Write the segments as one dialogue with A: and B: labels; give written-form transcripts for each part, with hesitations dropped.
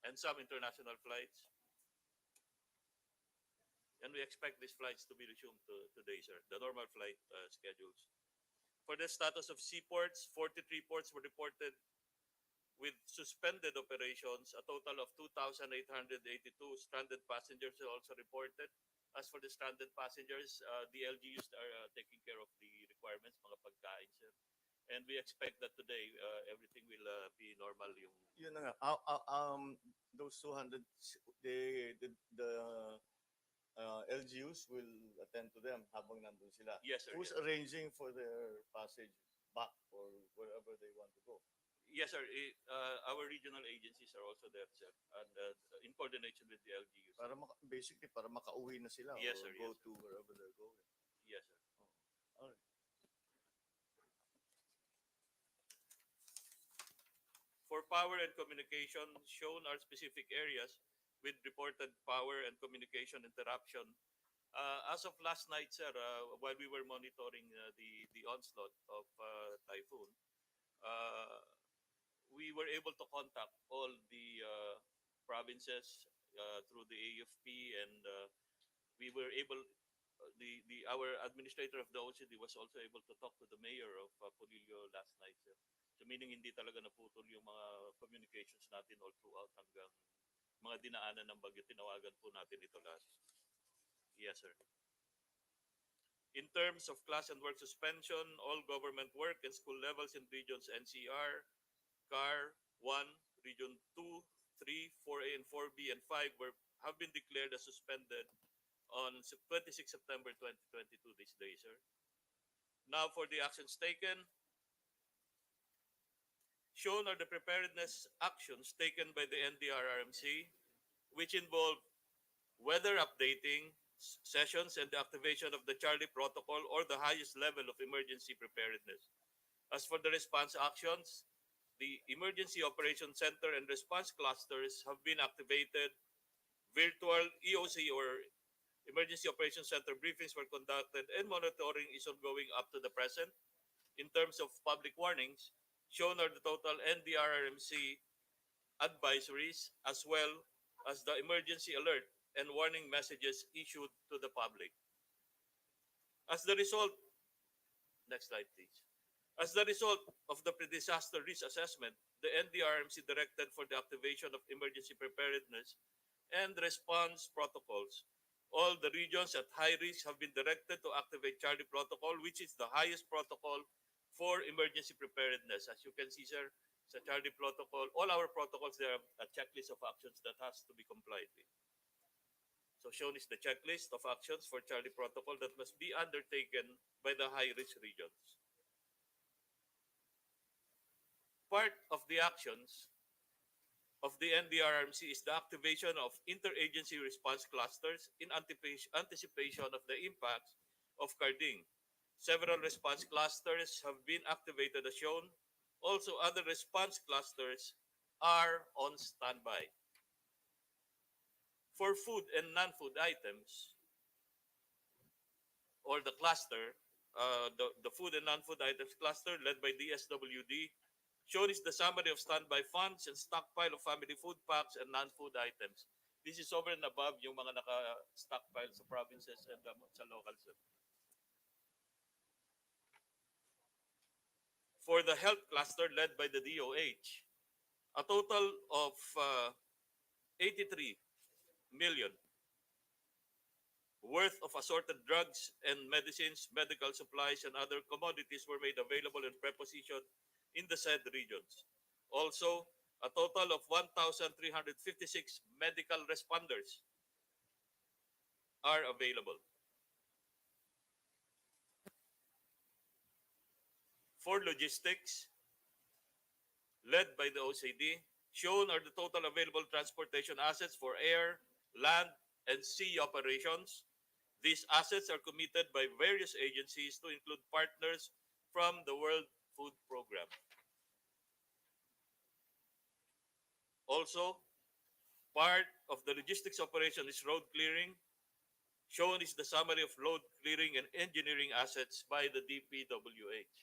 A: and some international flights. And we expect these flights to be resumed today, sir, the normal flight schedules. For the status of seaports, 43 ports were reported with suspended operations. A total of 2,882 stranded passengers are also reported. As for the stranded passengers, the LGUs are taking care of the requirements, mga pagkain, sir. And we expect that today everything will be normal.
B: Yun na nga. Those 200, the LGUs will attend to them habang nandun sila.
A: Yes, sir.
B: Who's
A: Yes.
B: arranging for their passage back or wherever they want to go?
A: Yes, sir. Our regional agencies are also there, sir, and in coordination with the LGUs.
B: Para basically, para makauwi na sila
A: Yes,
B: or
A: sir.
B: go
A: Yes,
B: to
A: sir.
B: wherever they're going.
A: Yes, sir.
B: Oh. All right.
A: For power and communication, shown are specific areas with reported power and communication interruption. As of last night, sir, while we were monitoring the onslaught of typhoon, uh, we were able to contact all the provinces through the AFP, and we were able. The our administrator of the OCD was also able to talk to the mayor of Pulilio last night, sir. So meaning hindi talaga naputol yung mga communications natin all throughout hanggang mga dinaanan ng bagyo. Tinawagan po natin ito lahat. Yes, sir. In terms of class and work suspension, all government work and school levels in regions NCR, CAR 1, Region 2, 3, 4A, and 4B, and 5 have been declared as suspended on 26 September 2022, this day, sir. Now for the actions taken. Shown are the preparedness actions taken by the NDRRMC, which involve weather updating sessions and the activation of the Charlie Protocol or the highest level of emergency preparedness. As for the response actions, the Emergency Operations Center and response clusters have been activated. Virtual EOC or Emergency Operations Center briefings were conducted and monitoring is ongoing up to the present. In terms of public warnings, shown are the total NDRRMC advisories as well as the emergency alert and warning messages issued to the public. As the result, next slide please. As the result of the pre-disaster risk assessment, the NDRRMC directed for the activation of emergency preparedness and response protocols. All the regions at high risk have been directed to activate Charlie Protocol, which is the highest protocol for emergency preparedness. As you can see, sir, sa Charlie Protocol, all our protocols, there are a checklist of actions that has to be complied with. So shown is the checklist of actions for Charlie Protocol that must be undertaken by the high-risk regions. Part of the actions of the NDRRMC is the activation of interagency response clusters in anticipation of the impacts of Karding. Several response clusters have been activated as shown. Also, other response clusters are on standby. For food and non-food items, or the cluster, the food and non-food items cluster led by DSWD, shown is the summary of standby funds and stockpile of family food packs and non-food items. This is over and above yung mga naka-stockpile sa provinces and sa locals. For the health cluster led by the DOH, a total of 83 million worth of assorted drugs and medicines, medical supplies, and other commodities were made available and prepositioned in the said regions. Also, a total of 1,356 medical responders are available. For logistics, led by the OCD, shown are the total available transportation assets for air, land, and sea operations. These assets are committed by various agencies to include partners from the World Food Program. Also, part of the logistics operation is road clearing. Shown is the summary of road clearing and engineering assets by the DPWH.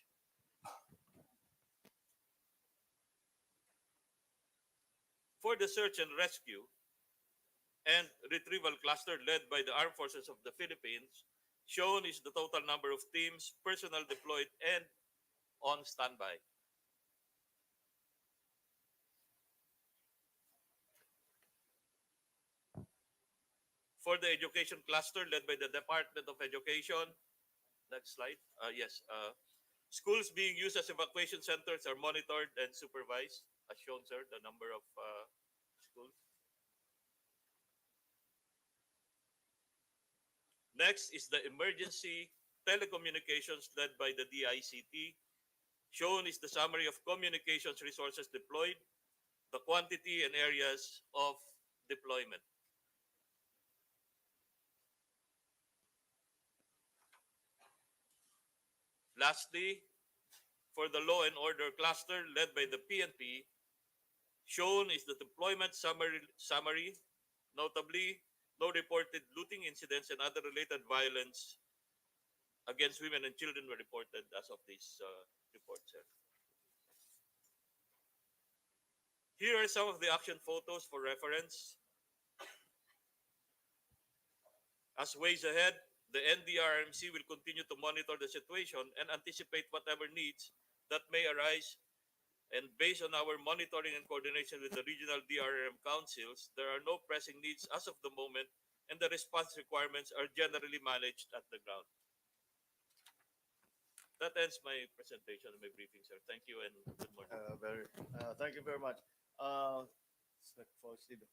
A: For the search and rescue and retrieval cluster led by the Armed Forces of the Philippines, shown is the total number of teams, personnel deployed, and on standby. For the education cluster led by the Department of Education, next slide. Yes, schools being used as evacuation centers are monitored and supervised, as shown, sir, the number of schools. Next is the emergency telecommunications led by the DICT. Shown is the summary of communications resources deployed, the quantity and areas of deployment. Lastly, for the law and order cluster led by the PNP, shown is the deployment summary, notably no reported looting incidents and other related violence against women and children were reported as of this report, sir. Here are some of the action photos for reference. As ways ahead, the NDRRMC will continue to monitor the situation and anticipate whatever needs that may arise. And based on our monitoring and coordination with the regional DRRM councils, there are no pressing needs as of the moment, and the response requirements are generally managed at the ground. That ends my presentation and my briefing, sir. Thank you and good morning.
B: Thank you very much. Steve.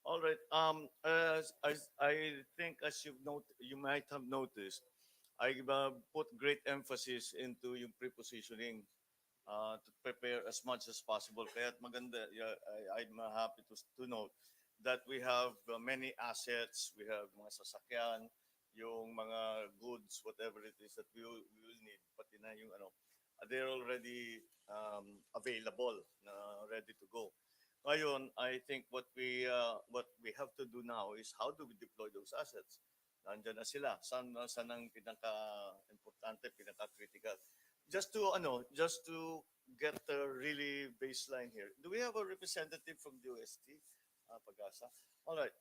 B: All right. As I think, as you might have noticed, I put great emphasis into yung prepositioning to prepare as much as possible. Kaya maganda, yeah, I'm happy to note that we have many assets, we have mga sasakyan, yung mga goods, whatever it is that we will need, pati na yung ano, they're already available, ready to go. Ngayon, I think what we have to do now is how do we deploy those assets? Nandiyan na sila. Saan ang pinaka-importante, pinaka-critical? Just to get the really baseline here. Do we have a representative from the OST, Pag-asa? All right.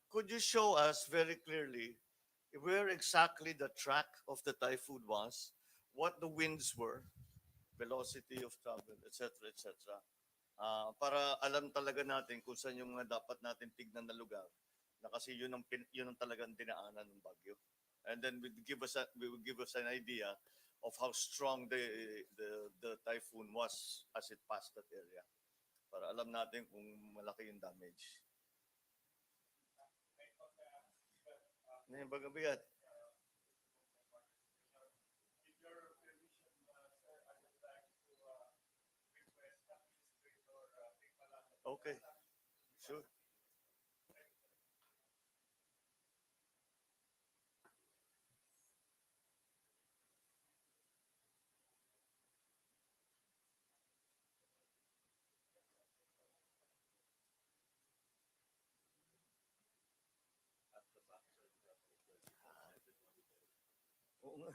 B: Could you show us very clearly where exactly the track of the typhoon was, what the winds were, velocity of travel, etc., etc. Para alam talaga natin kung saan yung mga dapat natin tignan na lugar na kasi yun ang talagang dinaanan ng bagyo. And then we will give us an idea of how strong the typhoon was as it passed that area. Para alam natin kung malaki yung damage. Ngayon, bigat. Okay, sure. Oo nga.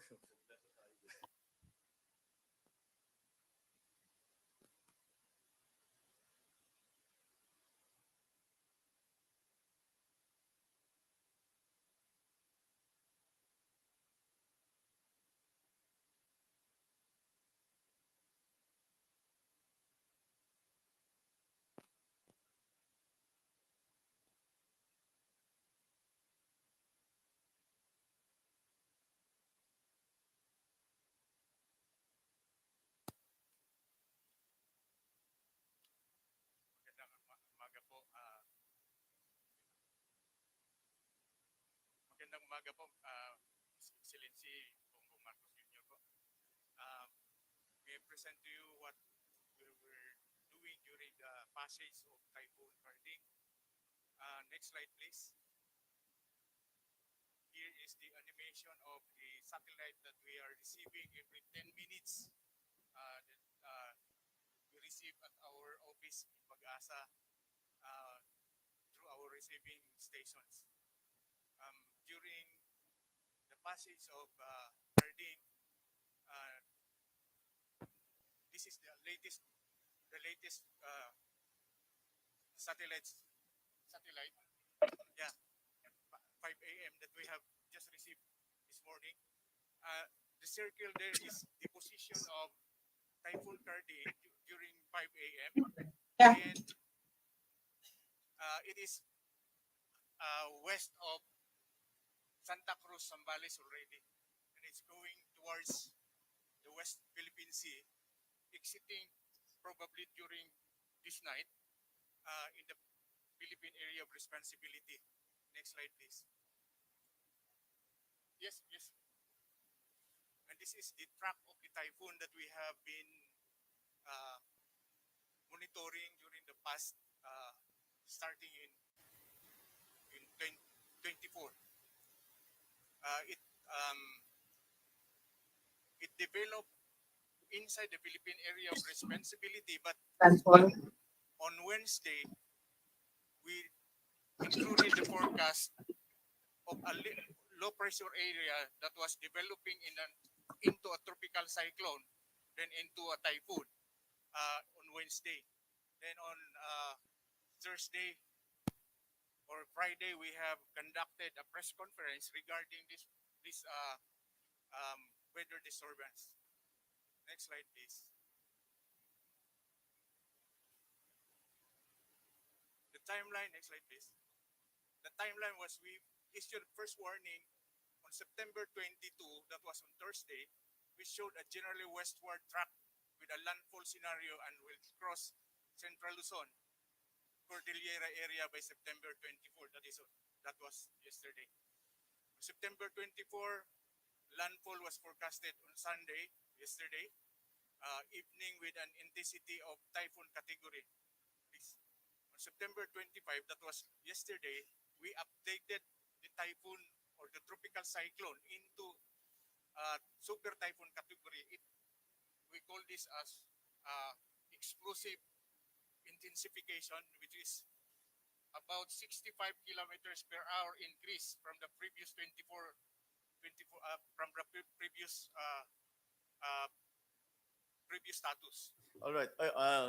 C: Magandang umaga po, Excellency Bongbong Marcos Jr. po. May I present to you what we were doing during the passage of Typhoon Karding. Next slide, please. Here is the animation of the satellite that we are receiving every 10 minutes. We receive at our office in Pag-asa through our receiving stations. During the passage of Karding, this is the latest satellite, yeah, 5 a.m. that we have just received this morning. Uh, the circle there is the position of Typhoon Karding during 5 a.m. And it is west of Santa Cruz, Zambales already. And it's going towards the West Philippine Sea, exiting probably during this night in the Philippine area of responsibility. Next slide, please. Yes, yes. And this is the track of the typhoon that we have been uh, monitoring during the past, starting in 2024. It it developed inside the Philippine area of responsibility, but on Wednesday we included the forecast of a low pressure area that was developing into a tropical cyclone, then into a typhoon on Wednesday. Then on Thursday or Friday, we have conducted a press conference regarding this weather disturbance. Next slide, please. The timeline. Next slide, please. The timeline was we issued first warning on September 22. That was on Thursday. We showed a generally westward track with a landfall scenario and will cross Central Luzon, Cordillera area by September 24. That was yesterday. September 24, landfall was forecasted on Sunday, yesterday, evening with an intensity of typhoon category. Please. On September 25, that was yesterday, we updated the typhoon or the tropical cyclone into super typhoon category. We call this as explosive intensification, which is about 65 kilometers per hour increase from the previous 24 from the uh, previous status.
B: All right.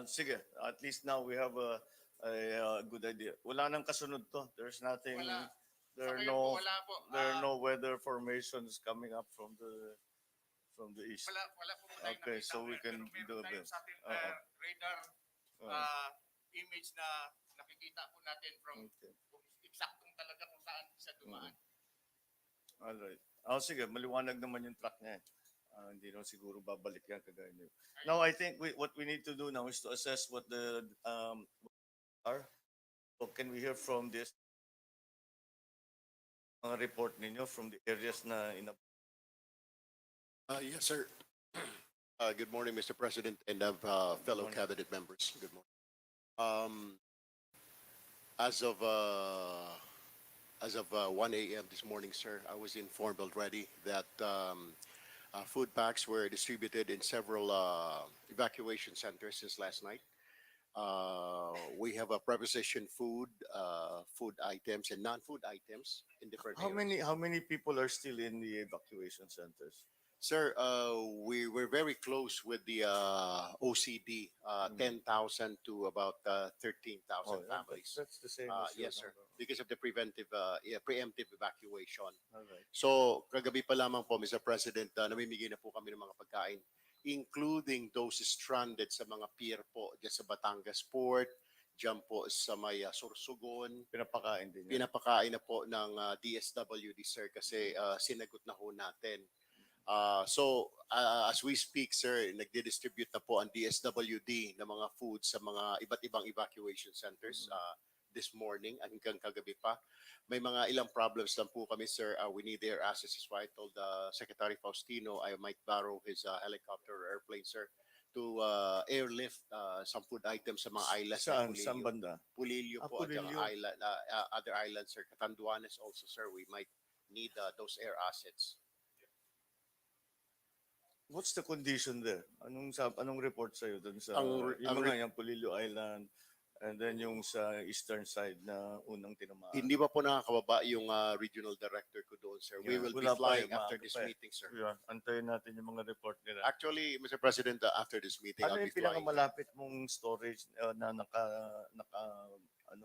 B: Sige. At least now we have a good idea. Wala nang kasunod to. There's nothing.
C: Wala.
B: There
C: Sa
B: are
C: ngayon po,
B: no.
C: wala po.
B: There are no weather formations coming up from the east.
C: Wala po tayong
B: Okay,
C: nakita.
B: so we can
C: Pero
B: do a
C: meron
B: bit.
C: tayong radar
B: Uh,
C: image na nakikita po natin from
B: Okay.
C: kung eksaktong talaga kung saan siya dumaan.
B: All right. Sige, maliwanag naman yung track niya. Hindi naman siguro babalik yan kagaya niyo. Now, I think what we need to do now is to assess what the are. So can we hear from this report ninyo from the areas na
D: Yes, sir. Good morning, Mr. President, and fellow
B: morning.
D: cabinet members. Good morning. Um, as of 1 a.m. this morning, sir, I was informed already that food packs were distributed in several evacuation centers since last night. We have a preposition food items, and non-food items in different areas.
B: how many people are still in the evacuation centers?
D: Sir, we were very close with the OCD, 10,000 to about 13,000 families.
B: That's the same as your
D: Yes, sir.
B: number.
D: Because of the preemptive evacuation.
B: All right.
D: So, kagabi pa lamang po, Mr. President, namimigay na po kami ng mga pagkain, including those stranded sa mga pier po, dyan sa Batangas Port, dyan po sa may Sorsogon.
B: Pinapakain din yan.
D: Pinapakain na po ng DSWD, sir, kasi sinagot na ho natin. As we speak, sir, nagdi-distribute na po ang DSWD ng mga food sa mga iba't ibang evacuation centers this morning hanggang kagabi pa. May mga ilang problems lang po kami, sir. We need air access. That's why I told Secretary Faustino I might borrow his helicopter or airplane, sir, to airlift some food items sa mga islands.
B: Saan banda?
D: Pulilio po at
B: Pulilio.
D: saka other islands, sir. Catanduanes also, sir. We might need those air assets.
B: What's the condition there? Anong report sa'yo dun sa
D: Ang
B: yung mga yung Pulilio Island And then yung sa eastern side na unang tinamaan.
D: Hindi pa po nakakababa yung regional director ko doon, sir. We
B: Yeah,
D: will be
B: wala pa
D: flying
B: eh,
D: after
B: maaga
D: this
B: pa eh.
D: meeting, sir.
B: Yeah, antayin natin yung mga report nila.
D: Actually, Mr. President, after this meeting,
B: Ano
D: I'll
B: yung
D: be flying.
B: pinakamalapit mong storage na ano,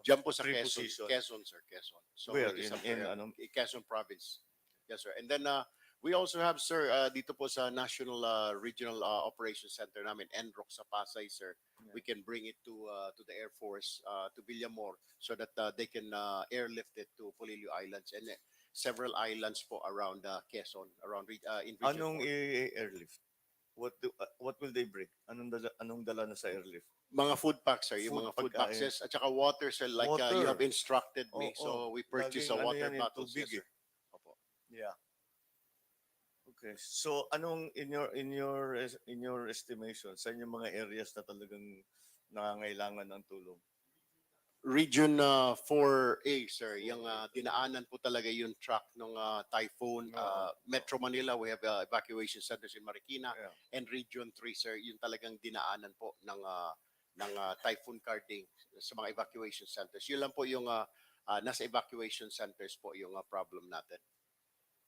D: Diyan po sa
B: preposition?
D: Quezon, sir, Quezon. So
B: Where?
D: it is up
B: In
D: there,
B: ano?
D: Quezon province. Yes, sir. And then we also have, sir, dito po sa National Regional Operations Center namin, NROC sa Pasay, sir. We can bring it to the Air Force, to Villamor, so that they can airlift it to Polillo Islands and several islands po around Quezon, around in Region
B: Anong
D: 4.
B: airlift? What will they bring? Anong dala na sa airlift?
D: Mga food packs, sir. Yung
B: Food
D: mga food
B: pagkain.
D: boxes at saka water, sir. Like
B: Water.
D: you have instructed me.
B: Oo,
D: So we purchase
B: laging ano
D: water
B: yan, yung
D: bottles.
B: tubig
D: Yes, sir. Opo.
B: Yeah. Okay. So anong in your estimation sa inyong mga areas na talagang nangangailangan ng tulong?
D: Region 4A, sir. Yung dinaanan po talaga yung truck ng typhoon.
B: Oo.
D: Metro Manila, we have evacuation centers in Marikina.
B: Yeah.
D: And Region 3, sir, yung talagang dinaanan po ng Typhoon Karding sa mga evacuation centers. Yun lang po yung nasa evacuation centers po yung problem natin.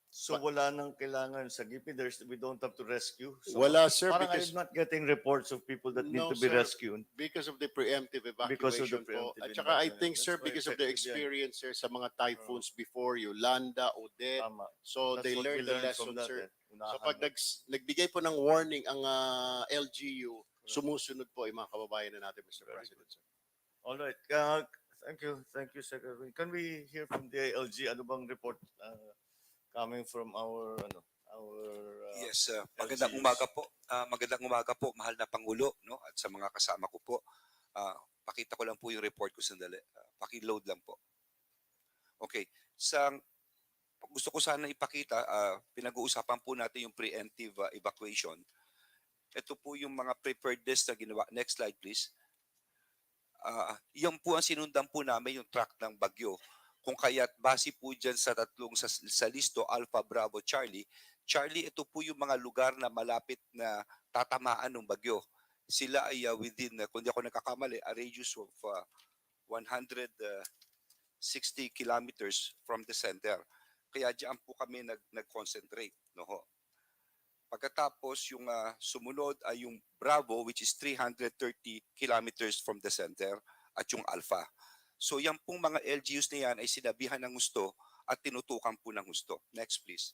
B: So wala nang kailangan sa GIPI. We don't have to rescue. So
D: Wala, sir,
B: parang
D: because
B: I'm not getting reports of people that need
D: No,
B: to be
D: sir.
B: rescued.
D: because of the preemptive
B: Because of the
D: evacuation po.
B: preemptive
D: At saka I
B: evacuation.
D: think,
B: That's
D: sir,
B: why
D: because of the
B: effective yan.
D: experience, sir, sa mga typhoons before, Yolanda, Odette.
B: Tama.
D: So
B: That's
D: they
B: what we
D: learned the
B: learned from
D: lesson,
B: that.
D: sir.
B: Eh.
D: So pag nagbigay po ng warning ang LGU, sumusunod po yung mga kababayan na natin, Mr.
B: Very
D: President, sir.
B: All right. Thank you. Thank you, Secretary. Can we hear from the LG? Ano bang report coming from our
E: Yes, magandang
B: LGUs?
E: umaga po. Magandang umaga po, mahal na Pangulo, no? At sa mga kasama ko po. Pakita ko lang po yung report ko sandali. Paki-load lang po. Okay. Gusto ko sana ipakita, pinag-uusapan po natin yung preemptive evacuation. Ito po yung mga preparedness na ginawa. Next slide, please. Yan po ang sinundan po namin yung track ng bagyo. Kung kaya't base po dyan sa tatlong sa listo, Alpha, Bravo, Charlie. Charlie, ito po yung mga lugar na malapit na tatamaan ng bagyo. Sila ay within, kung di ako nagkakamali, a radius of 160 kilometers from the center. Kaya diyan po kami nag-concentrate. No ho. Pagkatapos yung sumunod ay yung Bravo, which is 330 kilometers from the center, at yung Alpha. So yan pong mga LGUs na yan ay sinabihan ng gusto at tinutukan po ng gusto. Next please.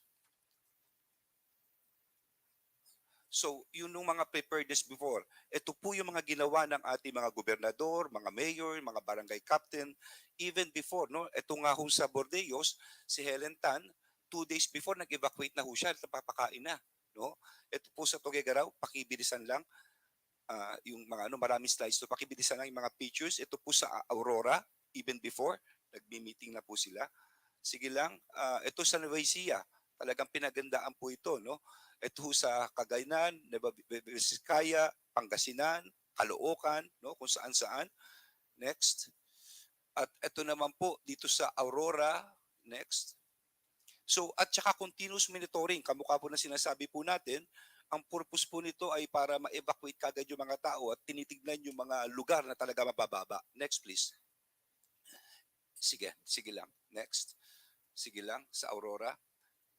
E: So yun yung mga preparedness before. Ito po yung mga ginawa ng ating mga gobernador, mga mayor, mga barangay captain, even before. No? Ito nga ho sa Bordeos, si Helen Tan, 2 days before nag-evacuate na ho siya at napapakain na. No? Ito po sa Tuguegarao, pakibilisan lang. Yung mga maraming slides to, pakibilisan lang yung mga pictures. Ito po sa Aurora, even before, nagbi-meeting na po sila. Sige lang, ito sa Nueva Ecija, talagang pinagandaan po ito, no? Ito sa Cagayan, Nueva Vizcaya, Pangasinan, Caloocan, no? Kung saan-saan. Next. At ito naman po dito sa Aurora, next. So, at saka continuous monitoring, kamukha po na sinasabi po natin, ang purpose po nito ay para ma-evacuate kagad yung mga tao at tinitignan yung mga lugar na talaga mabababa. Next please. Sige lang. Next. Sige lang sa Aurora.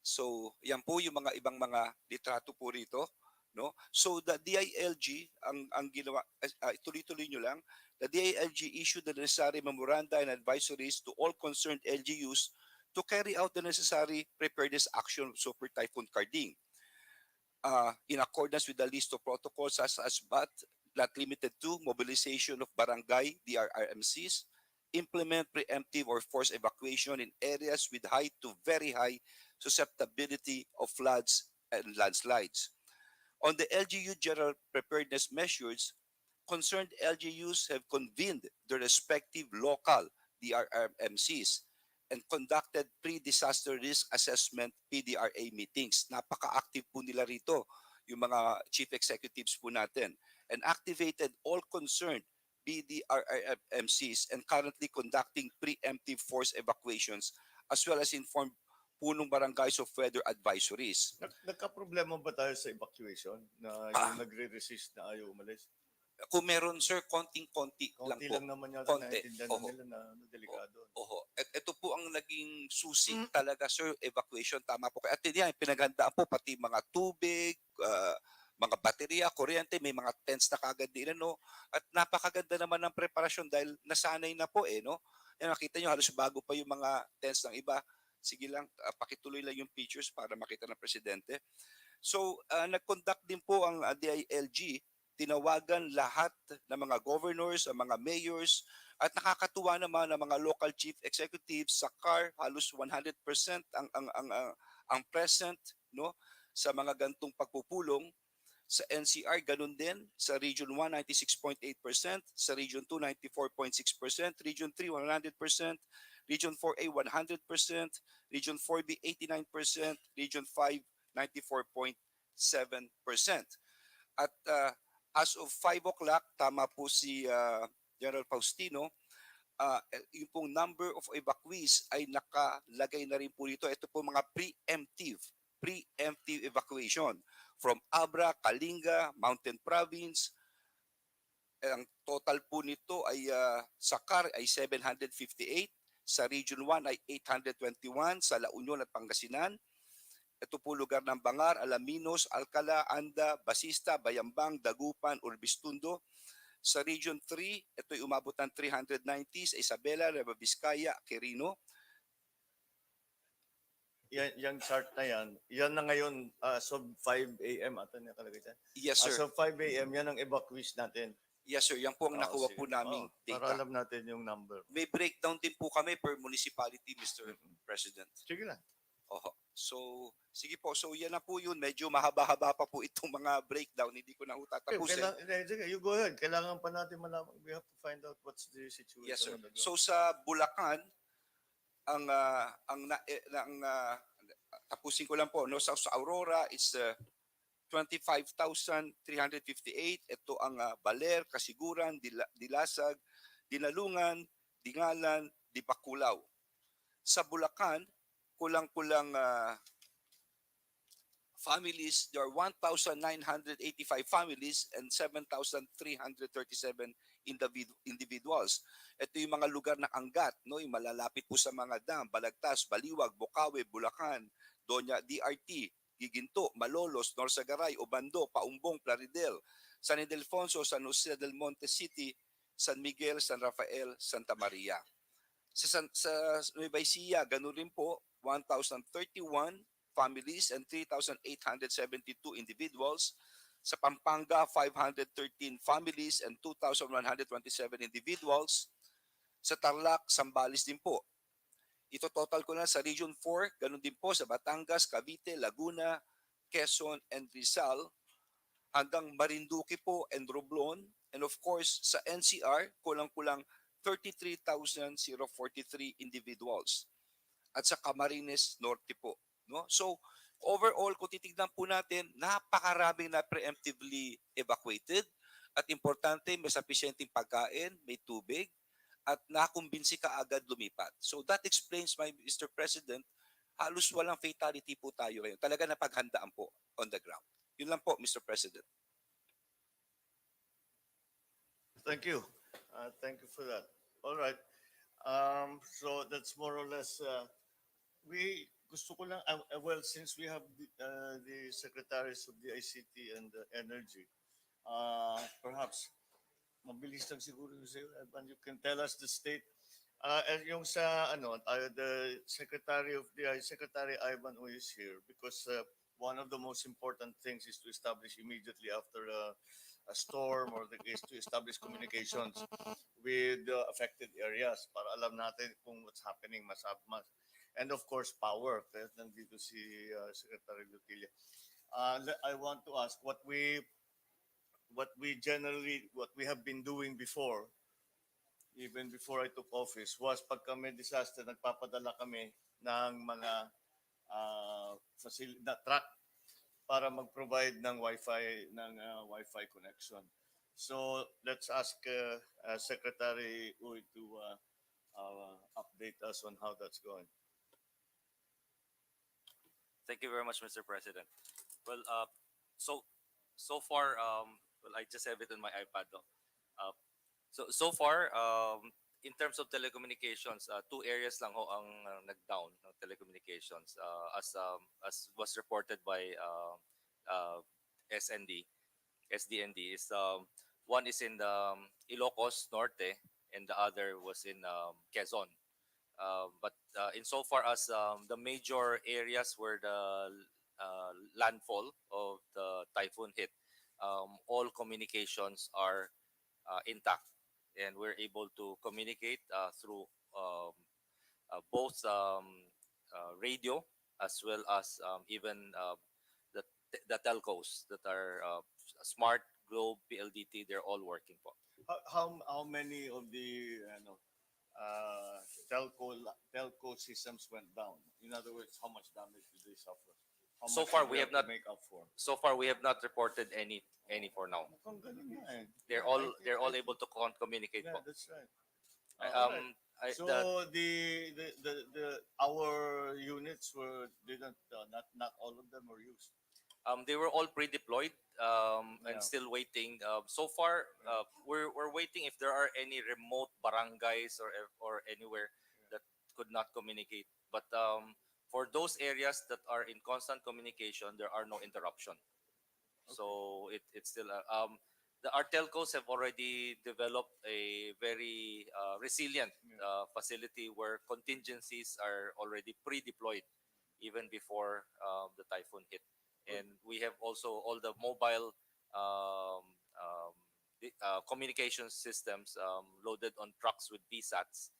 E: So, yan po yung mga ibang mga litrato po rito, no? So the DILG ang ginawa, tuloy-tuloy nyo lang. The DILG issued the necessary memoranda and advisories to all concerned LGUs to carry out the necessary preparedness action of Super Typhoon Karding. In accordance with the list of protocols such as but not limited to mobilization of barangay NDRRMCs, implement preemptive or forced evacuation in areas with high to very high susceptibility of floods and landslides. On the LGU general preparedness measures, concerned LGUs have convened their respective local DRRMCs and conducted pre-disaster risk assessment PDRA meetings. Napaka-active po nila rito, yung mga chief executives po natin, and activated all concerned BDRRMCs and currently conducting preemptive force evacuations as well as informed punong barangays of weather advisories.
B: Nagka-problema ba tayo sa evacuation na yung nagre-resist na ayaw umalis?
E: Kung meron, sir, konting-konti lang
B: Konti
E: po.
B: lang naman yata
E: Konti.
B: naiintindihan na
E: Oho.
B: nila na delikado.
E: Oho. At ito po ang naging susi talaga, sir, evacuation. Tama po kayo. At yan, pinaghandaan po pati mga tubig, mga baterya, kuryente, may mga tents na kagad din, ano. At napakaganda naman ng preparasyon dahil nasanay na po no. Yan, nakita nyo, halos bago pa yung mga tents ng iba. Sige lang, pakituloy lang yung pictures para makita ng presidente. So, nag-conduct din po ang DILG, tinawagan lahat ng mga governors, ang mga mayors, at nakakatuwa naman ang mga local chief executives sa CAR, halos 100% ang present, no, sa mga gantong pagpupulong. Sa NCR, ganun din. Sa Region 1, 96.8%. Sa Region 2, 94.6%. Region 3, 100%. Region 4A, 100%. Region 4B, 89%. Region 5, 94.7%. At as of 5 o'clock, tama po si General Faustino, yung pong number of evacuees ay nakalagay na rin po dito. Ito po mga preemptive evacuation from Abra, Kalinga, Mountain Province. Ang total po nito ay sa CAR ay 758, sa Region 1 ay 821, sa La Union at Pangasinan. Ito po lugar ng Bangar, Alaminos, Alcala, Anda, Basista, Bayambang, Dagupan, Urbistundo. Sa Region 3, ito ay umabot ng 390 sa Isabela, Nueva Vizcaya, Quirino.
B: Yung chart na yan na ngayon as of 5 a.m. ata nakalagay dyan.
E: Yes,
B: As
E: sir.
B: of 5 a.m. yan ang evacuees natin.
E: Yes, sir. Yan po ang nakuha
B: Sige.
E: po naming
B: Para
E: data.
B: alam natin yung number.
E: May breakdown din po kami per municipality, Mr. President.
B: Sige lang.
E: Oho. So, sige po. So, yan na po yun. Medyo mahaba-haba pa po itong mga breakdown. Hindi ko na ho tatapusin.
B: Sige, you go ahead. Kailangan pa natin malaman. We have to find out what's the situation.
E: Yes, sir.
B: on the ground.
E: So, sa Bulacan, tapusin ko lang po, no, sa Aurora, it's 25,358. Ito ang Baler, Kasiguran, Dilasag, Dinalungan, Dingalan, Dipakulaw. Sa Bulacan, kulang-kulang families, there are 1,985 families and 7,337 individuals. Ito yung mga lugar na anggat, no, yung malalapit po sa mga dam, Balagtas, Baliwag, Bukawi, Bulacan, Doña DRT, Giginto, Malolos, Norsagaray, Obando, Paumbong, Plaridel, San Ildefonso, San Jose del Monte City, San Miguel, San Rafael, Santa Maria. Sa Nueva Ecija, ganun rin po, 1,031 families and 3,872 individuals. Sa Pampanga, 513 families and 2,127 individuals. Sa Tarlac, Sambales din po. Ito total ko na sa Region 4, ganun din po sa Batangas, Cavite, Laguna, Quezon, and Rizal, hanggang Marinduque po and Romblon. And of course, sa NCR, kulang-kulang 33,043 individuals. At sa Camarines Norte po. No? So, overall, kung titignan po natin, napakaraming na preemptively evacuated. At importante, may sufficienteng pagkain, may tubig, at nakumbinsi ka agad lumipat. So that explains why, Mr. President, halos walang fatality po tayo ngayon. Talaga napaghandaan po on the ground. Yun lang po, Mr. President.
B: Thank you. Thank you for that. All right. So that's more or less, gusto ko lang, well, since we have the secretaries of the ICT and Energy, perhaps, mabilis lang siguro yung sa'yo, and you can tell us the state. Yung sa, the Secretary Ivan O is here because one of the most important things is to establish immediately after a storm or the case to establish communications with the affected areas para alam natin kung what's happening and of course power kaya nandito si Secretary Lutilla. I want to ask what we have been doing before, even before I took office, was pag kami disaster, nagpapadala kami ng mga facility na truck para mag-provide ng Wi-Fi connection. So let's ask Secretary Uy to update us on how that's going.
F: Thank you very much, Mr. President. Well, so far, Well, I just have it on my iPad though. So far, in terms of telecommunications, two areas lang ho ang nag-down ng telecommunications as was reported by uh, SND, SDND is one is in the Ilocos Norte and the other was in Quezon. But insofar as the major areas where the landfall of the typhoon hit, all communications are intact, and we're able to communicate through um, both radio as well as even the telcos that are smart, Globe, PLDT. They're all working po.
B: How many of the telco systems went down? In other words, how much damage did they suffer? How
F: So
B: much
F: far,
B: did
F: we
B: they
F: have
B: to
F: not.
B: make up for?
F: So far, we have not reported any for now.
B: Mukhang ganun nga eh.
F: They're
B: Yeah,
F: all
B: I think-
F: they're
B: I
F: all able to communicate
B: Yeah,
F: po.
B: that's right.
F: Um,
B: Alright. So
F: the
B: the our units were didn't not all of them were used.
F: They were all pre-deployed and
B: Yeah.
F: still waiting. So far, we're waiting if there are any remote barangays or anywhere that could not communicate. But for those areas that are in constant communication, there are no interruption. So it's still our telcos have already developed a very resilient facility where contingencies are already pre-deployed even before the typhoon hit. And we have also all the mobile um, um, communication systems loaded on trucks with VSATs,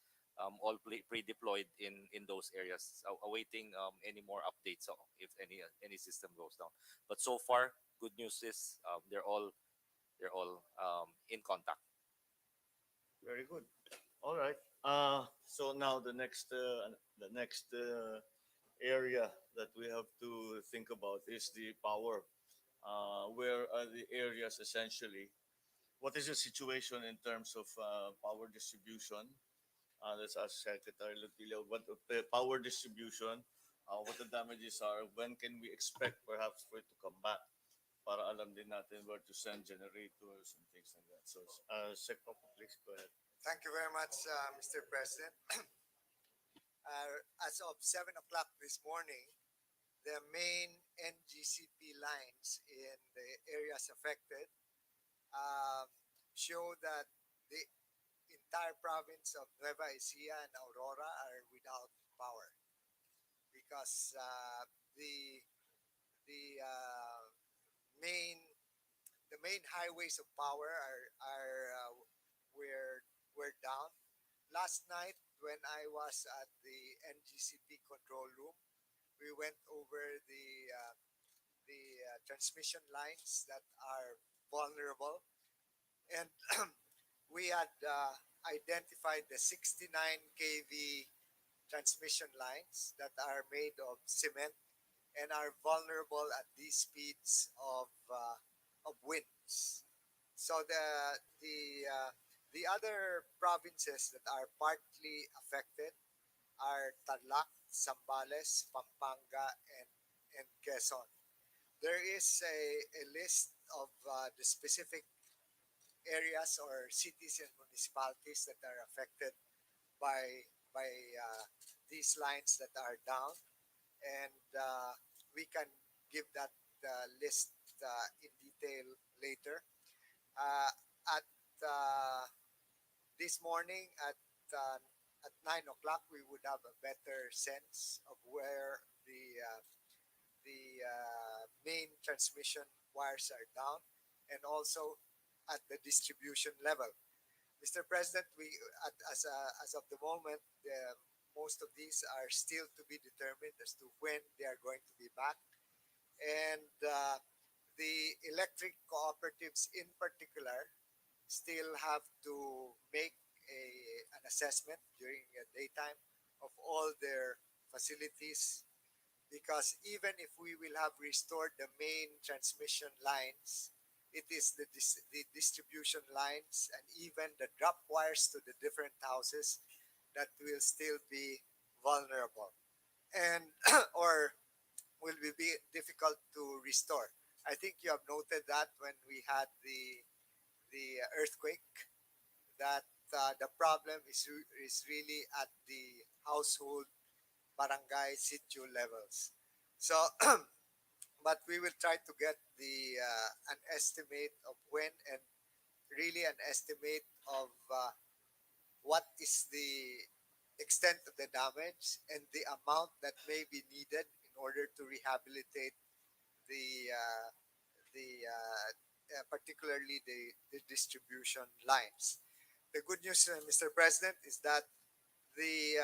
F: all pre-deployed in those areas, awaiting any more updates if any system goes down. But so far, good news is they're all in contact.
B: Very good. All right. So now the next area that we have to think about is the power. Where are the areas essentially? What is the situation in terms of power distribution? Let's ask Secretary Lutilio what the power distribution, what the damages are, when can we expect perhaps for it to come back para alam din natin where to send generators and things like that. So, Secretary, please go ahead.
G: Thank you very much, Mr. President. As of 7 o'clock this morning, the main NGCP lines in the areas affected uh, show that the entire province of Nueva Ecija and Aurora are without power because the main the main highways of power are were down. Last night, when I was at the NGCP control room, we went over the transmission lines that are vulnerable, and we had identified the 69 kV transmission lines that are made of cement and are vulnerable at these speeds of winds. So the other provinces that are partly affected are Tarlac, Zambales, Pampanga, and Quezon. There is a list of the specific areas or cities and municipalities that are affected by these lines that are down, and we can give that list in detail later. At this morning uh, at 9 o'clock, we would have a better sense of where the main transmission wires are down, and also at the distribution level. Mr. President, as of the moment, most of these are still to be determined as to when they are going to be back, and the electric cooperatives in particular still have to make an assessment during daytime of all their facilities, because even if we will have restored the main transmission lines, it is the distribution lines and even the drop wires to the different houses that will still be vulnerable and or will be difficult to restore. I think you have noted that when we had the earthquake, that the problem is really at the household barangay sitio levels. So, but we will try to get the an estimate of when, and really an estimate of what is the extent of the damage and the amount that may be needed in order to rehabilitate the particularly the distribution lines. The good news, Mr. President, is that the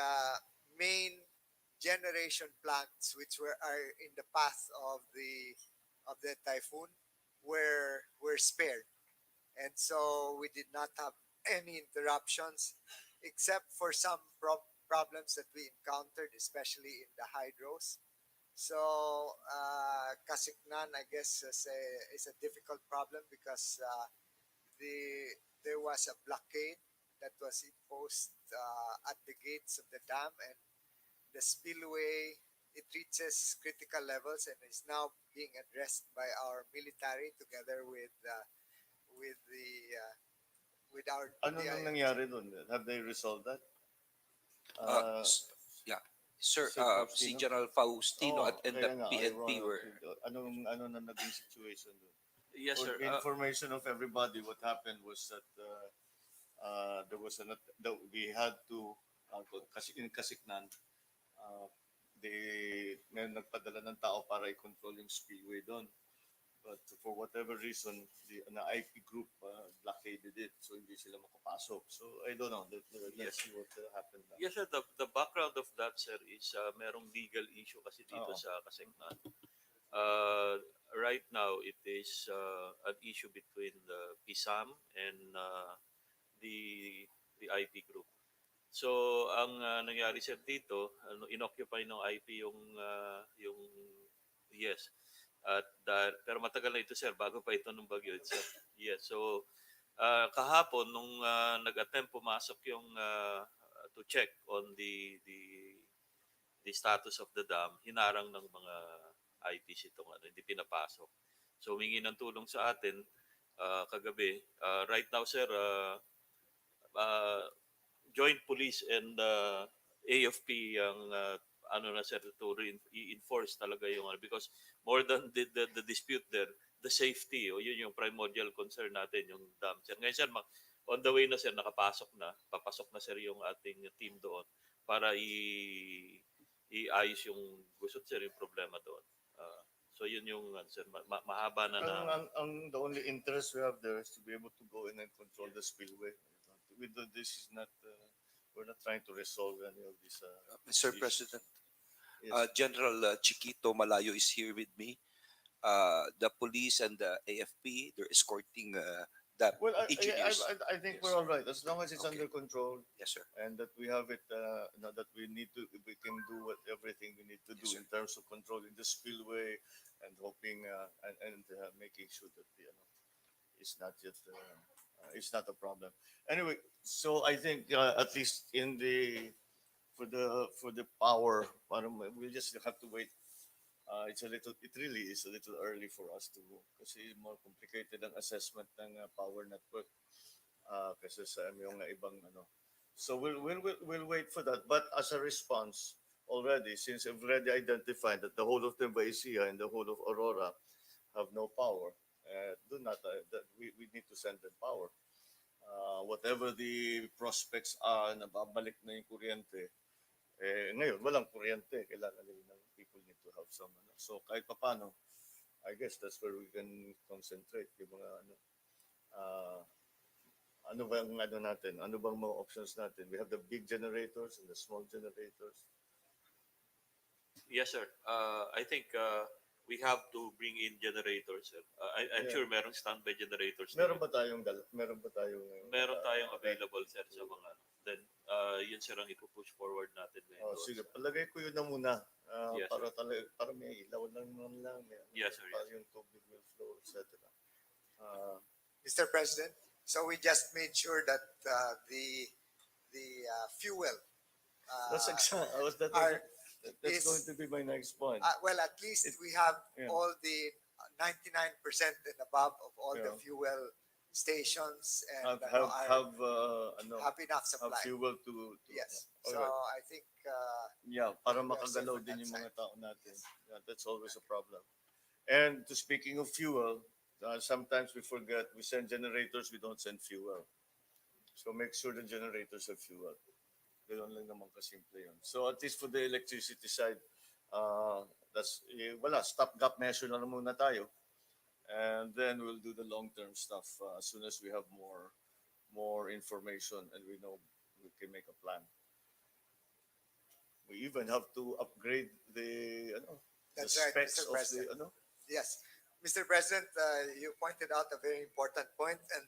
G: main generation plants which are in the path of the typhoon were spared, and so we did not have any interruptions except for some problems that we encountered, especially in the hydros. So Kasiknan, I guess, is a difficult problem because there was a blockade that was imposed at the gates of the dam, and the spillway, it reaches critical levels and is now being addressed by our military together with the with our
B: Ano
G: DI.
B: nang nangyari doon? Have they resolved that?
E: Uh, s- yeah, sir.
B: Sir
E: Si
B: Faustino?
E: General Faustino at and the
B: kaya nga,
E: PNP were.
B: ano na naging situation doon?
A: Yes,
B: For
A: sir.
B: the information of everybody, what happened was that there was that we had to kasi in Kasiknan, uh, may nagpadala ng tao para i-control yung spillway doon. But for whatever reason, the IP group blockaded it, so hindi sila makapasok. So I don't know. Let's
A: Yes.
B: see what happened now.
A: Yes, sir. The background of that, sir, is merong legal issue kasi dito
B: Oo.
A: sa Kasignan. Right now, it is an issue between the PSAM and the IP group. So, ang nangyari sir dito, inoccupy ng IP yung yes. At pero matagal na ito sir, bago pa ito nung bagyo. Yes. So, kahapon nung nag-attempt pumasok yung to check on the status of the dam, hinarang ng mga IPs itong hindi pinapasok. So humingi ng tulong sa atin kagabi. Right now sir, uh, joint police and AFP ang ano na sir to i-enforce talaga yung because more than the dispute there, the safety yun yung primordial concern natin yung dam sir. Ngayon sir, on the way na sir, papasok na sir yung ating team doon para iayos yung gusot sir yung problema doon. So yun yung sir, mahaba na
B: The only interest we have there is to be able to go in and control the spillway. This is not we're not trying to resolve any of these.
E: Mr.
B: issues.
E: President,
B: Yes.
E: General Chiquito Malayo is here with me. The police and the AFP, they're escorting the
B: Well,
E: engineers.
B: I think
E: Yes.
B: we're all right as long as it's
E: Okay.
B: under control
E: Yes, sir.
B: and that we have it. That we can do everything we need to do
E: Yes, sir.
B: in terms of controlling the spillway and hoping and making sure that it's not yet it's not a problem. Anyway, so I think at least for the power, we'll just have to wait. It really is a little early for us to kasi more complicated ang assessment ng power network kasi sa yung ibang ano. So we'll wait for that. But as a response already, since we've already identified that the whole of Nueva Ecija and the whole of Aurora have no power, that we need to send them power. Whatever the prospects are na babalik na yung kuryente, ngayon walang kuryente, kailangan ng people need to have some so kahit paano, I guess that's where we can concentrate yung mga ano ba ang natin, ano bang mga options natin. We have the big generators and the small generators.
A: Yes, sir. I think we have to bring in generators, sir. I'm
B: Yeah.
A: sure merong standby generators.
B: Meron ba tayong
A: Meron tayong available, sir, sa mga then yun sir ang ipupush forward natin ngayon.
B: Oh,
A: doon,
B: sige,
A: sir.
B: palagay ko yun na muna.
A: Yes,
B: Para may ilaw lang lang.
A: Yes, sir,
B: Para
A: yes.
B: yung tubig will flow, etc.
G: Mr. President, so we just made sure that the fuel
B: That's exactly.
G: are-
B: That's
G: is-
B: going to be my next point.
G: well, at least we have
B: Yeah.
G: all the 99% and above of all the
B: Yeah.
G: fuel stations and
B: have
G: enough supply.
B: fuel to
G: Yes. So
B: alright.
G: I think
B: Yeah, para
G: we are safe
B: makagalaw
G: on
B: din
G: that
B: yung
G: side.
B: mga tao natin.
G: Yes.
B: Yeah, that's always a problem. And to speaking of fuel, sometimes we forget we send generators, we don't send fuel. So make sure the generators have fuel. Ganun lang naman kasimple yun. So at least for the electricity side, that's, wala, stopgap measure na lang muna tayo. And then we'll do the long-term stuff as soon as we have more information and we know we can make a plan. We even have to upgrade the
G: That's right,
B: specs
G: Mr.
B: of
G: President.
B: the
G: Yes. Mr. President, you pointed out a very important point and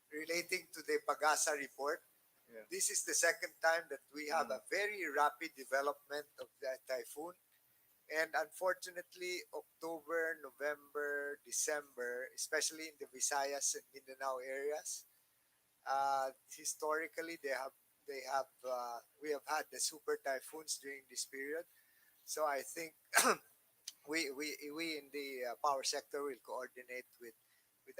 G: relating to the Pagasa report.
B: Yeah.
G: This is the second time that we have a very rapid development of the typhoon. And unfortunately, October, November, December, especially in the Visayas and Mindanao areas, historically we have had the super typhoons during this period. So I think we in the power sector will coordinate with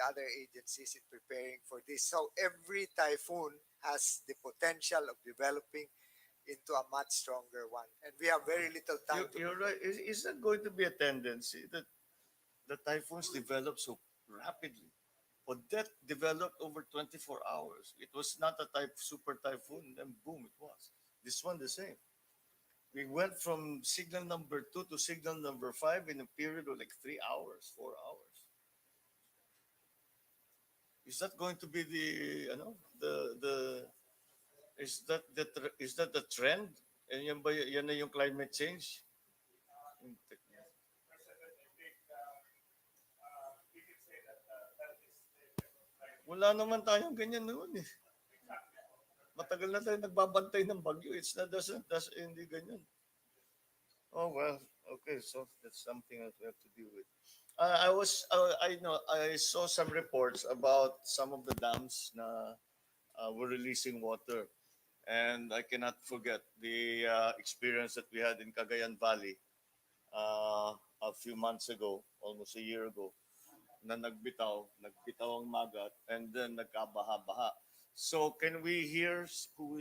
G: other agencies in preparing for this. So every typhoon has the potential of developing into a much stronger one, and we have very little time to.
B: You're right. Is that going to be a tendency that the typhoons develop so rapidly? But that developed over 24 hours. It was not a super typhoon, then boom, it was. This one the same. We went from signal number 2 to signal number 5 in a period of like 3 hours, 4 hours. Is that going to be the is that the trend? And yan na yung climate change? Wala naman tayong ganyan noon eh. Matagal na tayo nagbabantay ng bagyo. It's not, doesn't, hindi ganyan. Oh, well, okay. So that's something that we have to deal with. I saw some reports about some of the dams na were releasing water. And I cannot forget the experience that we had in Cagayan Valley a few months ago, almost a year ago, na nagbitaw ang magat, and then nagkabaha-baha. So can we hear who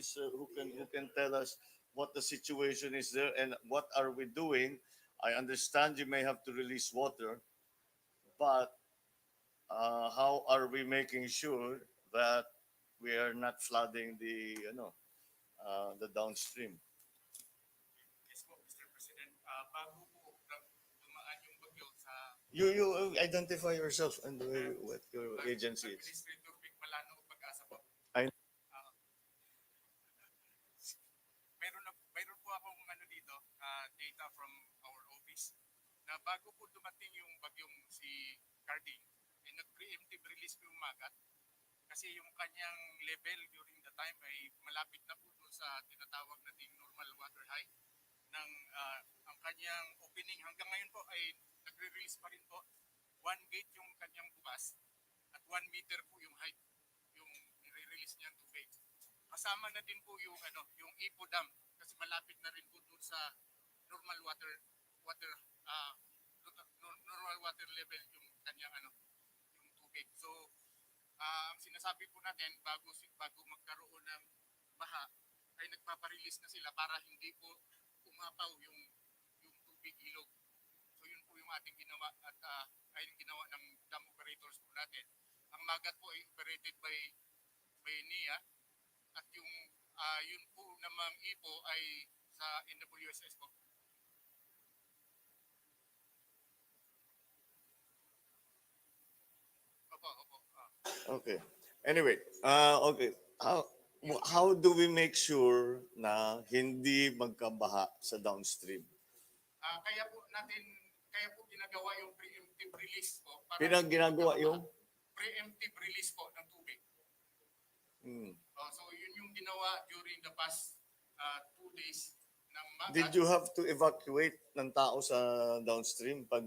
B: can tell us what the situation is there and what are we doing? I understand you may have to release water, but how are we making sure that we are not flooding the downstream?
C: Yes po, Mr. President. Bago po dumaan yung bagyo sa
B: You identify yourself and what your agency is.
C: Administrator Vic Malano, Pag-asa po.
B: I-
C: Ah, mayroon po akong dito, data from our office na bago po dumating yung bagyong si Karding, nag-preemptive release po yung Magat kasi yung kanyang level during the time ay malapit na po doon sa tinatawag nating normal water high ng ang kanyang opening hanggang ngayon po ay nagre-release pa rin po. 1 gate yung kanyang bukas at 1 meter po yung height yung nire-release niyang tubig. Kasama na din po yung yung Ipo Dam kasi malapit na rin po doon sa normal water normal water level yung kanyang yung tubig. So ang sinasabi po natin bago magkaroon ng baha ay nagpapa-release na sila para hindi po umapaw yung tubig ilog. So yun po yung ating ginawa at ay ginawa ng dam operators po natin. Ang Magat po ay operated by NIA at yung yun po namang Ipo ay sa NWSS po. Opo.
B: Okay. Anyway, okay. How do we make sure na hindi magkabaha sa downstream?
C: Kaya po ginagawa yung preemptive release po.
B: Ginagawa yung?
C: Preemptive release po ng tubig.
B: Hmm.
C: So yun yung ginawa during the past 2 days ng Magat.
B: Did you have to evacuate ng tao sa downstream pag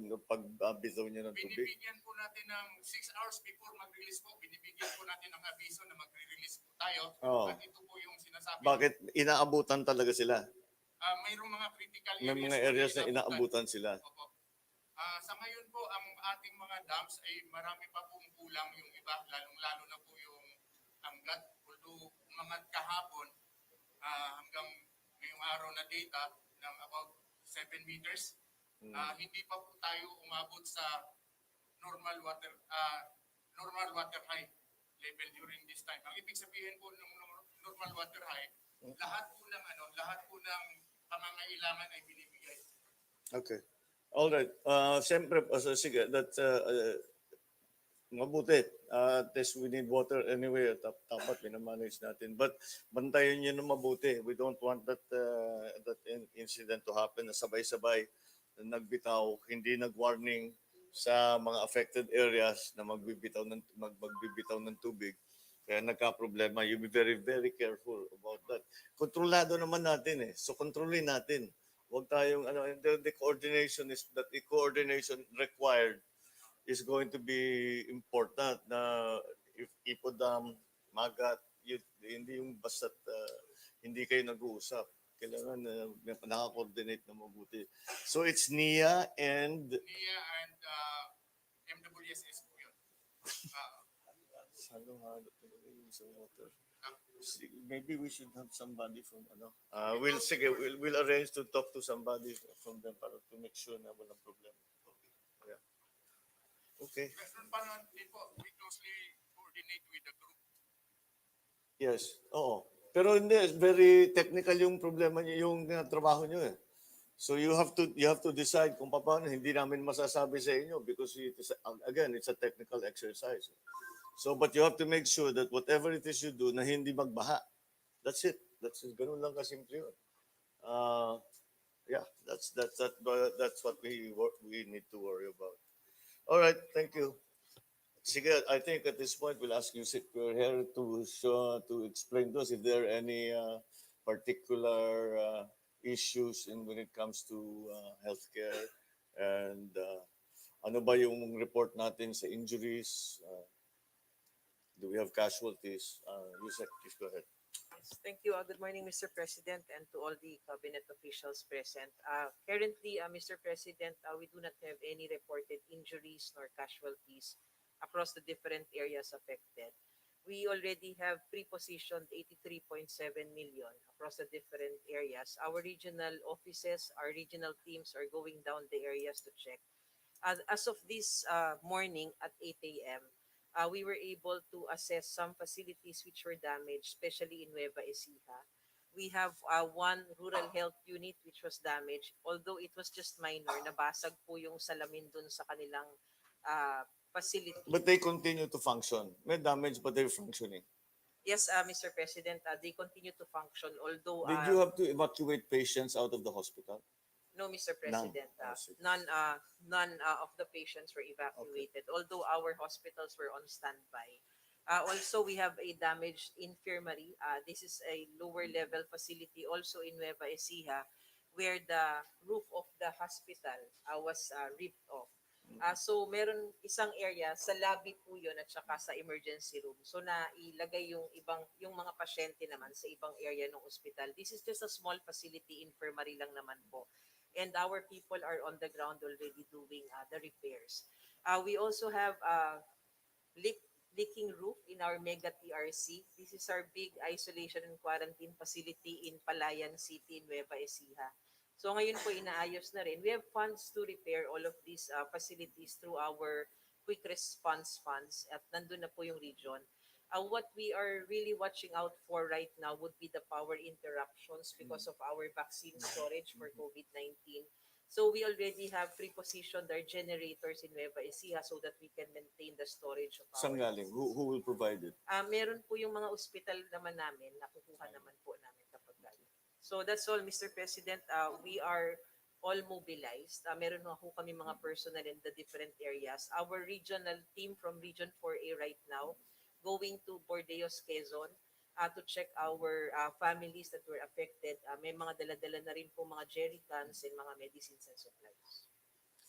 B: bitaw niya ng tubig?
C: Binibigyan po natin ng 6 hours before mag-release po. Binibigyan po natin ng abiso na magre-release po tayo.
B: Oo.
C: At ito po yung sinasabi.
B: Bakit inaabutan talaga sila?
C: Mayroong mga critical areas.
B: May mga areas na inaabutan sila.
C: Opo. Sa ngayon po, ang ating mga dams ay marami pa pong kulang yung iba, lalong-lalo na po yung Angat. Although umangat kahapon hanggang ngayong araw na data ng about 7 meters, hindi pa po tayo umabot sa normal water high level during this time. Ang ibig sabihin po ng normal water high, lahat po ng pangangailangan ay binibigay.
B: Okay. All right. Siyempre, sige, mabuti. At least we need water anyway. Dapat minamanage natin. But bantayan nyo na mabuti. We don't want that incident to happen na sabay-sabay na nagbitaw, hindi nag-warning sa mga affected areas na magbibitaw ng tubig. Kaya nagka-problema. You be very, very careful about that. Kontrolado naman natin eh. So kontrolin natin. Huwag tayong the coordination required is going to be important na if Ipo Dam, Magat, hindi yung basta hindi kayo nag-uusap. Kailangan naka-coordinate na mabuti. So it's NIA and
C: NIA and MWSS po yun.
B: halo-halo talaga yung sa water. Maybe we should have somebody from we'll arrange to talk to somebody from them para to make sure na walang problema. Yeah. Okay.
C: Meron pa naman din po, we closely coordinate with the group.
B: Yes. Oo. Pero hindi, very technical yung problema niyo, yung trabaho niyo eh. So you have to decide kung paano. Hindi namin masasabi sa inyo because again, it's a technical exercise. So, but you have to make sure that whatever it is you do, na hindi magbaha. That's it. Ganun lang kasimple yun. Yeah, that's what we need to worry about. All right, thank you. Sige, I think at this point we'll ask you if you're here to explain to us if there are any particular issues when it comes to healthcare and ano ba yung report natin sa injuries. Do we have casualties? Yusek, please go ahead.
H: Yes, thank you. Good morning, Mr. President, and to all the cabinet officials present. Currently, Mr. President, we do not have any reported injuries nor casualties across the different areas affected. We already have pre-positioned 83.7 million across the different areas. Our regional offices, our regional teams are going down the areas to check. As of this morning at 8 a.m., we were able to assess some facilities which were damaged, especially in Nueva Ecija. We have one rural health unit which was damaged, although it was just minor. Nabasag po yung salamin dun sa kanilang facility.
B: But they continue to function. May damage, but they're functioning.
H: Yes, Mr. President, they continue to function, although
B: Did you have to evacuate patients out of the hospital?
H: no, Mr. President,
B: see.
H: none of the patients were evacuated, although our hospitals were on standby. Also, we have a damaged infirmary. This is a lower level facility also in Nueva Ecija, where the roof of the hospital was ripped off. So meron isang area sa lobby po yun at saka sa emergency room. So nailagay yung mga pasyente naman sa ibang area ng ospital. This is just a small facility, infirmary lang naman po. And our people are on the ground already doing the repairs. We also have leaking roof in our mega TRC. This is our big isolation and quarantine facility in Palayan City, Nueva Ecija. So ngayon po inaayos na rin. We have funds to repair all of these facilities through our quick response funds at nandun na po yung region. What we are really watching out for right now would be the power interruptions because of our vaccine storage for COVID-19. So we already have pre-positioned our generators in Nueva Ecija so that we can maintain the storage of our
B: Saan galing? Who will provide it?
H: meron po yung mga ospital naman namin, nakukuha naman po namin kapag galing. So that's all, Mr. President. We are all mobilized. Meron na po kami mga personnel in the different areas. Our regional team from Region 4A right now going to Bordeos, Quezon to check our families that were affected. May mga dala-dala na rin po mga jerry cans and mga medicines and supplies.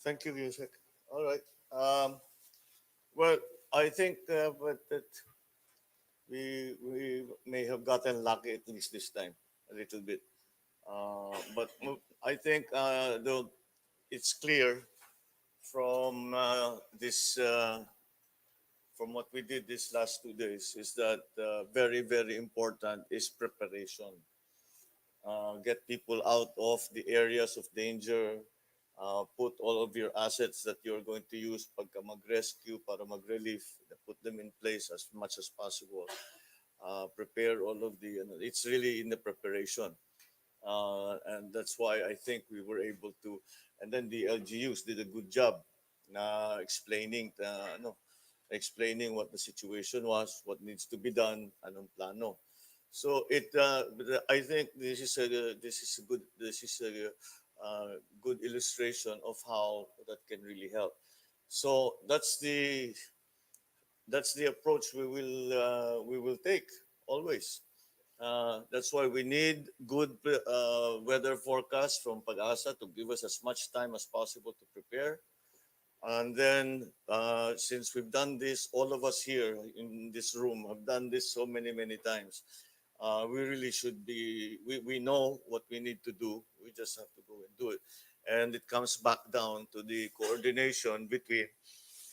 B: Thank you, Yusek. All right. Well, I think that we may have gotten lucky at least this time, a little bit. But I think though it's clear from from what we did these last 2 days is that very, very important is preparation. Get people out of the areas of danger. Put all of your assets that you're going to use pagka mag-rescue para mag-relief, put them in place as much as possible. Prepare all of the, it's really in the preparation. And that's why I think we were able to, and then the LGUs did a good job na explaining what the situation was, what needs to be done, anong plano. So I think this is a good illustration of how that can really help. So that's the approach we will take always. That's why we need good weather forecast from Pag-asa to give us as much time as possible to prepare. And then, since we've done this, all of us here in this room have done this so many, many times. We really should we know what we need to do. We just have to go and do it. And it comes back down to the coordination between,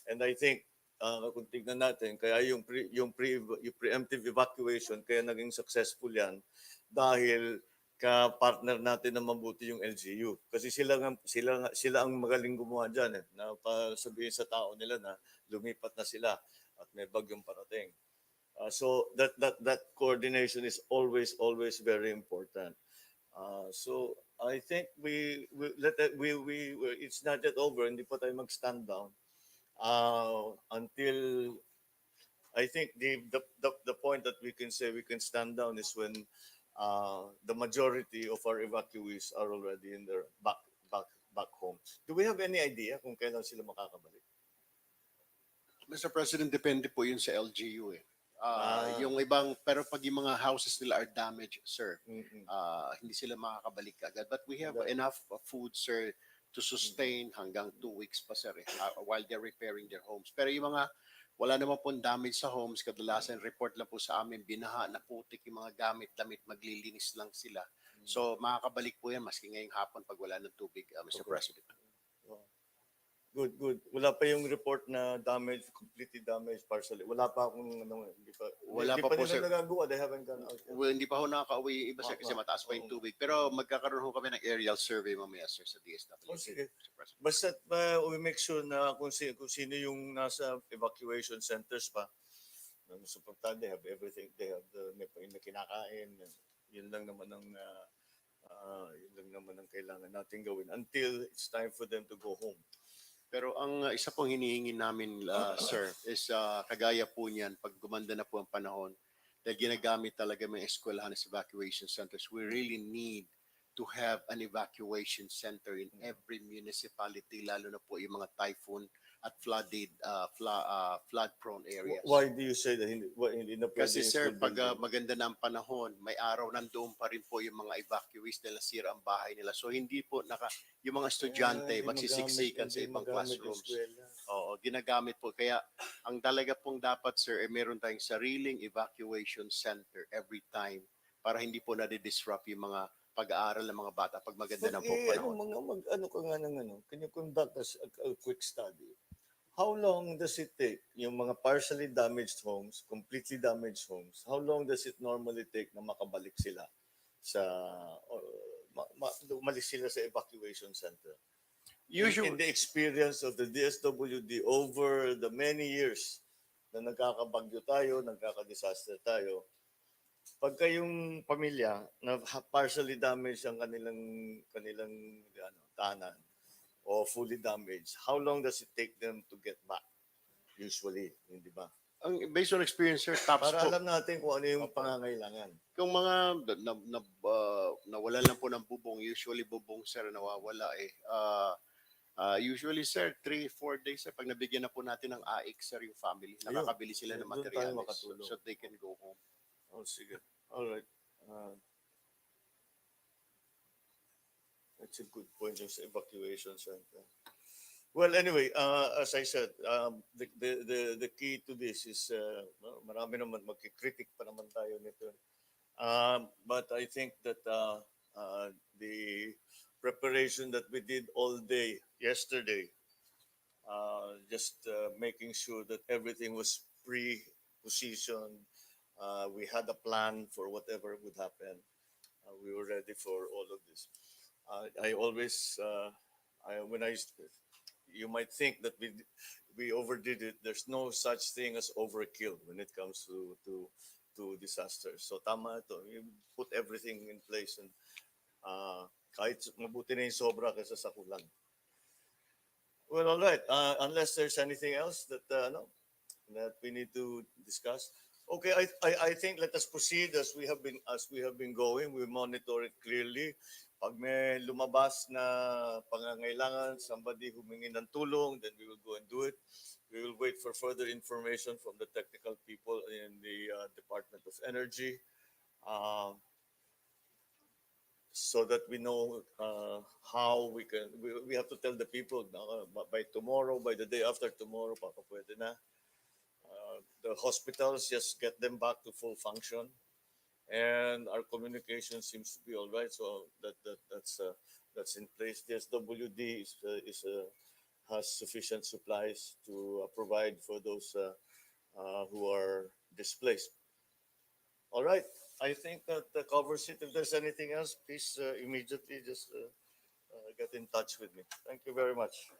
B: and I think, kung tignan natin, kaya yung preemptive evacuation, kaya naging successful yan dahil ka-partner natin na mabuti yung LGU. Kasi sila ang magaling gumawa dyan na sabihin sa tao nila na lumipat na sila at may bagyong parating. So that coordination is always very important. So I think it's not yet over, hindi pa tayo mag-stand down until I think the point that we can say we can stand down is when the majority of our evacuees are already in their back home. Do we have any idea kung kailan sila makakabalik?
D: Mr. President, depende po yun sa LGU eh. Yung ibang, pero pag yung mga houses nila are damaged, sir, hindi sila makakabalik agad. But we have enough food, sir, to sustain hanggang 2 weeks pa, sir, while they're repairing their homes. Pero yung mga wala naman pong damage sa homes, kadalasan report lang po sa amin, binaha, naputik yung mga gamit, damit, maglilinis lang sila. So makakabalik po yan maski ngayong hapon pag wala ng tubig, Mr. President.
B: Good. Wala pa yung report na damage, completely damaged, partially. Wala pa akong
D: Wala pa po,
B: nila
D: sir.
B: nagagawa. They haven't gone out yet.
D: Well, hindi pa ho nakaka-uwi yung iba, sir, kasi mataas pa yung tubig. Pero magkakaroon ho kami ng aerial survey mamaya, sir, sa DSWD.
B: Oh, sige.
D: Mr. President.
B: Basta we make sure na kung sino yung nasa evacuation centers pa. Suportado, they have everything. They have may kinakain. Yun lang naman ang kailangan natin gawin until it's time for them to go home.
D: Pero ang isa pong hinihingi namin, sir, is kagaya po niyan, pag gumanda na po ang panahon, dahil ginagamit talaga mga eskwelahan as evacuation centers, we really need to have an evacuation center in every municipality, lalo na po yung mga typhoon at flood-prone areas.
B: Why do you say that hindi na pwede
D: Kasi
B: yung
D: sir,
B: school
D: pag
B: building?
D: maganda na ang panahon, may araw nandoon pa rin po yung mga evacuees na nasira ang bahay nila. So hindi po yung mga estudyante
B: Hindi
D: magsisiksikan sa
B: magamit
D: ibang
B: yung
D: classrooms.
B: eskwela.
D: Oo, ginagamit po. Kaya ang talaga pong dapat sir, meron tayong sariling evacuation center every time para hindi po nadi-disrupt yung mga pag-aaral ng mga bata pag maganda na po panahon.
B: Ano ka nga can you conduct a quick study? How long does it take yung mga partially damaged homes, completely damaged homes, how long does it normally take na makabalik sila umalis sila sa evacuation center? In the experience of the DSWD over the many years na nagkakabagyo tayo, nagkaka-disaster tayo, pagka yung pamilya na partially damaged ang kanilang tahanan o fully damaged, how long does it take them to get back? Usually, hindi ba?
D: Ang based on experience sir, tops
B: Para
D: po.
B: alam natin kung ano yung pangangailangan.
D: Kung mga nawala lang po ng bubong, usually bubong sir nawawala eh. Usually sir, 3-4 days sir, pag nabigyan na po natin ng AIC sir yung family, nakakabili sila ng
B: Doon tayo
D: materials
B: makatulong.
D: so they can go home.
B: Oh, sige. All right. That's a good point yung sa evacuation center. Well, anyway, as I said, the key to this is marami naman magkikritik pa naman tayo nito. But I think that the preparation that we did all day yesterday just making sure that everything was pre-positioned. We had a plan for whatever would happen. We were ready for all of this. I always, when I, you might think that we overdid it. There's no such thing as overkill when it comes to disasters. So tama ito. You put everything in place and kahit mabuti na yung sobra kaysa sa kulang. Well, all right. Unless there's anything else that no, that we need to discuss. Okay, I think let us proceed as we have been going. We monitor it clearly. Pag may lumabas na pangangailangan, somebody humingi ng tulong, then we will go and do it. We will wait for further information from the technical people in the Department of Energy. So that we know how we have to tell the people by tomorrow, by the day after tomorrow, baka pwede na. The hospitals, just get them back to full function, and our communication seems to be all right. So that's in place. The SWD has sufficient supplies to provide for those who are displaced. All right. I think that covers it. If there's anything else, please immediately just get in touch with me. Thank you very much.